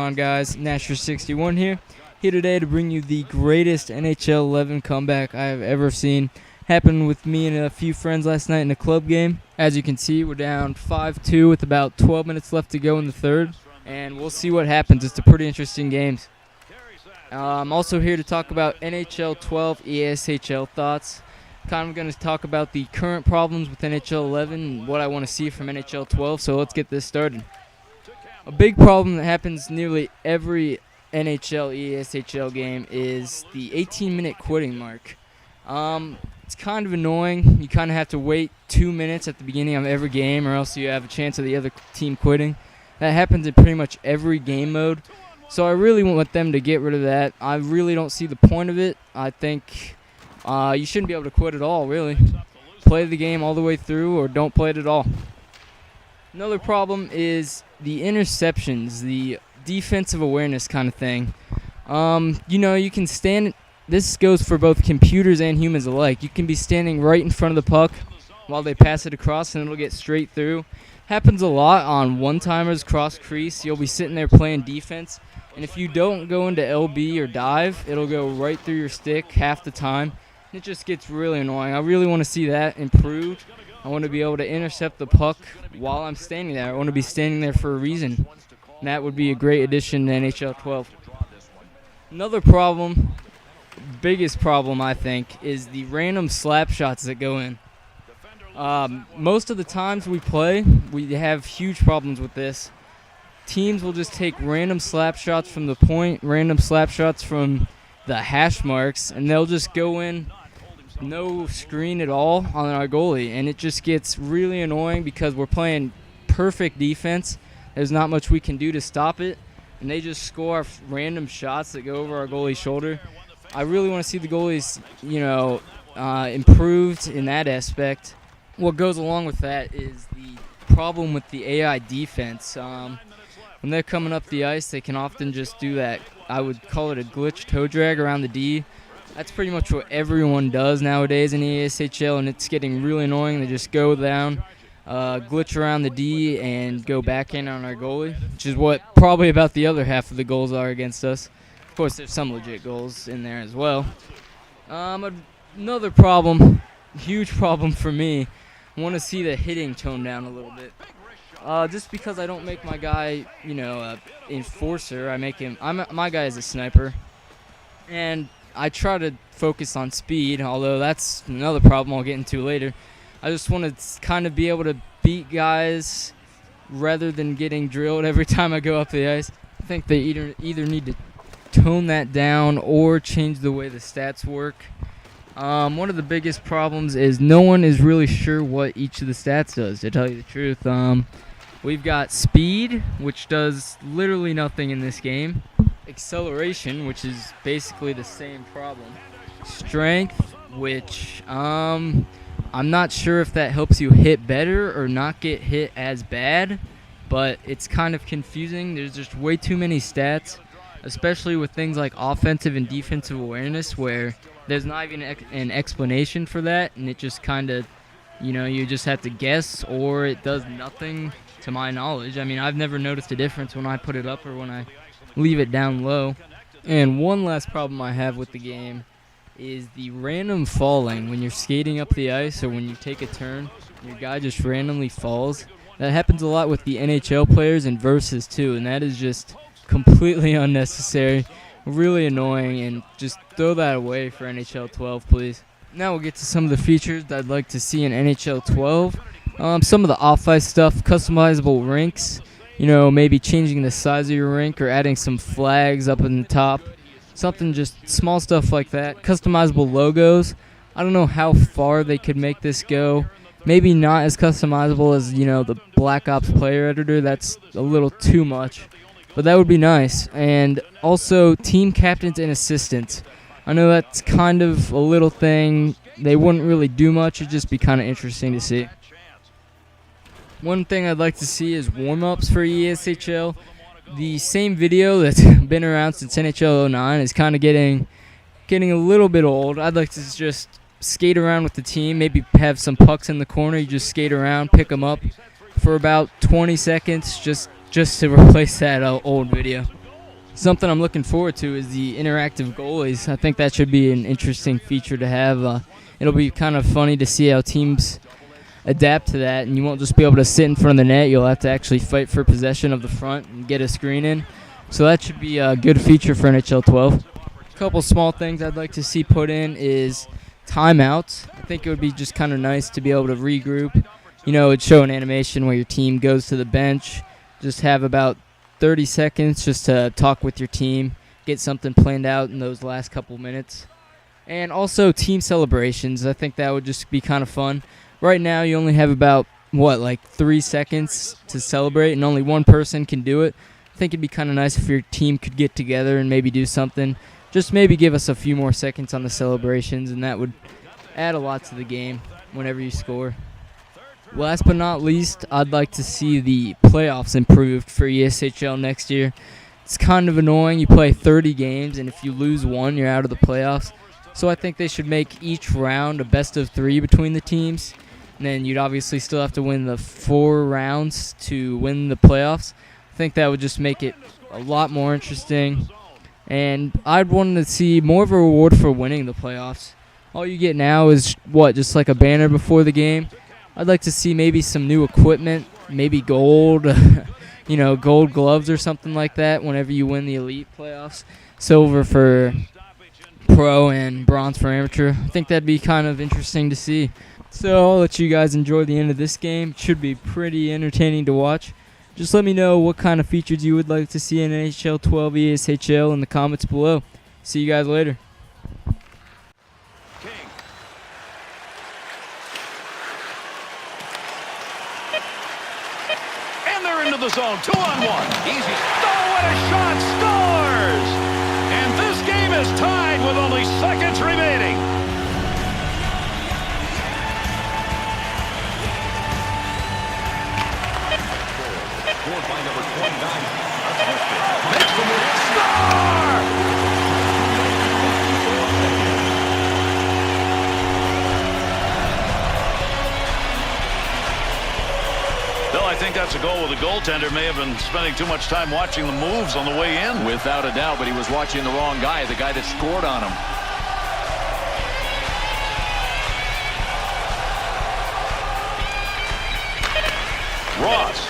on, guys? Nasher61 here today to bring you the greatest NHL 11 comeback I have ever seen. Happened with me and a few friends last night in a club game. As you can see, we're down 5-2 with about 12 minutes left to go in the third, and we'll see what happens. It's a pretty interesting game. I'm also here to talk about NHL 12 EASHL thoughts. Kind of going to talk about the current problems with NHL 11 and what I want to see from NHL 12, so let's get this started. A big problem that happens nearly every NHL EASHL game is the 18-minute quitting mark. It's kind of annoying. You kind of have to wait 2 minutes at the beginning of every game, or else you have a chance of the other team quitting. That happens in pretty much every game mode, so I really want them to get rid of that. I really don't see the point of it. I think you shouldn't be able to quit at all, really. Play the game all the way through, or don't play it at all. Another problem is the interceptions, the defensive awareness kind of thing. You can stand. This goes for both computers and humans alike. You can be standing right in front of the puck while they pass it across, and it'll get straight through. Happens a lot on one-timers cross crease. You'll be sitting there playing defense, and if you don't go into LB or dive, it'll go right through your stick half the time. It just gets really annoying. I really want to see that improved. I want to be able to intercept the puck while I'm standing there. I want to be standing there for a reason. And that would be a great addition to NHL 12. Another problem, biggest problem I think, is the random slap shots that go in. Most of the times we play, we have huge problems with this. Teams will just take random slap shots from the point, random slap shots from the hash marks, and they'll just go in no screen at all on our goalie, and it just gets really annoying because we're playing perfect defense. There's not much we can do to stop it, and they just score random shots that go over our goalie's shoulder. I really want to see the goalies, improved in that aspect. What goes along with that is the problem with the AI defense. When they're coming up the ice, they can often just do that. I would call it a glitch toe drag around the D. That's pretty much what everyone does nowadays in EASHL, and it's getting really annoying. They just go down, glitch around the D, and go back in on our goalie, which is what probably about the other half of the goals are against us. Of course, there's some legit goals in there as well. Another problem, huge problem for me, I want to see the hitting tone down a little bit. Just because I don't make my guy, enforcer, I make him. My guy is a sniper, and I try to focus on speed, although that's another problem I'll get into later. I just want to kind of be able to beat guys rather than getting drilled every time I go up the ice. I think they either need to tone that down or change the way the stats work. One of the biggest problems is no one is really sure what each of the stats does, to tell you the truth. We've got speed, which does literally nothing in this game. Acceleration, which is basically the same problem. Strength, which I'm not sure if that helps you hit better or not get hit as bad, but it's kind of confusing. There's just way too many stats, especially with things like offensive and defensive awareness, where there's not even an explanation for that, and it just kind of, you just have to guess, or it does nothing to my knowledge. I mean, I've never noticed a difference when I put it up or when I leave it down low. And one last problem I have with the game is the random falling when you're skating up the ice, or when you take a turn, your guy just randomly falls. That happens a lot with the NHL players and versus too, and that is just completely unnecessary, really annoying, and just throw that away for NHL 12, please. Now we'll get to some of the features that I'd like to see in NHL 12. Some of the off-ice stuff, customizable rinks, maybe changing the size of your rink or adding some flags up in the top. Something just small stuff like that. Customizable logos. I don't know how far they could make this go. Maybe not as customizable as, the Black Ops player editor. That's a little too much. But that would be nice. And also team captains and assistants. I know that's kind of a little thing. They wouldn't really do much. It'd just be kind of interesting to see. One thing I'd like to see is warm-ups for EASHL. The same video that's been around since NHL 09 is kind of getting a little bit old. I'd like to just skate around with the team, maybe have some pucks in the corner. You just skate around, pick them up for about 20 seconds just to replace that old video. Something I'm looking forward to is the interactive goalies. I think that should be an interesting feature to have. It'll be kind of funny to see how teams adapt to that, and you won't just be able to sit in front of the net. You'll have to actually fight for possession of the front and get a screen in. So that should be a good feature for NHL 12. A couple small things I'd like to see put in is timeouts. I think it would be just kind of nice to be able to regroup. It'd show an animation where your team goes to the bench, just have about 30 seconds just to talk with your team, get something planned out in those last couple minutes. And also team celebrations. I think that would just be kind of fun. Right now you only have about, 3 seconds to celebrate, and only one person can do it. I think it'd be kind of nice if your team could get together and maybe do something. Just maybe give us a few more seconds on the celebrations, and that would add a lot to the game whenever you score. Last but not least, I'd like to see the playoffs improved for ESHL next year. It's kind of annoying. You play 30 games, and if you lose one, you're out of the playoffs. So I think they should make each round a best of 3 between the teams. And then you'd obviously still have to win the 4 rounds to win the playoffs. I think that would just make it a lot more interesting. And I'd want to see more of a reward for winning the playoffs. All you get now is, just like a banner before the game. I'd like to see maybe some new equipment, maybe gold, gold gloves or something like that whenever you win the elite playoffs. Silver for pro and bronze for amateur. I think that'd be kind of interesting to see. So I'll let you guys enjoy the end of this game. It should be pretty entertaining to watch. Just let me know what kind of features you would like to see in NHL 12 ESHL in the comments below. See you guys later. Into the zone, 2-on-1. Easy. Oh, what a shot! Scores! And this game is tied with only seconds remaining. Scored by number 29. Makes the move. Score! Bill, I think that's a goal where the goaltender may have been spending too much time watching the moves on the way in. Without a doubt, but he was watching the wrong guy, the guy that scored on him. Ross.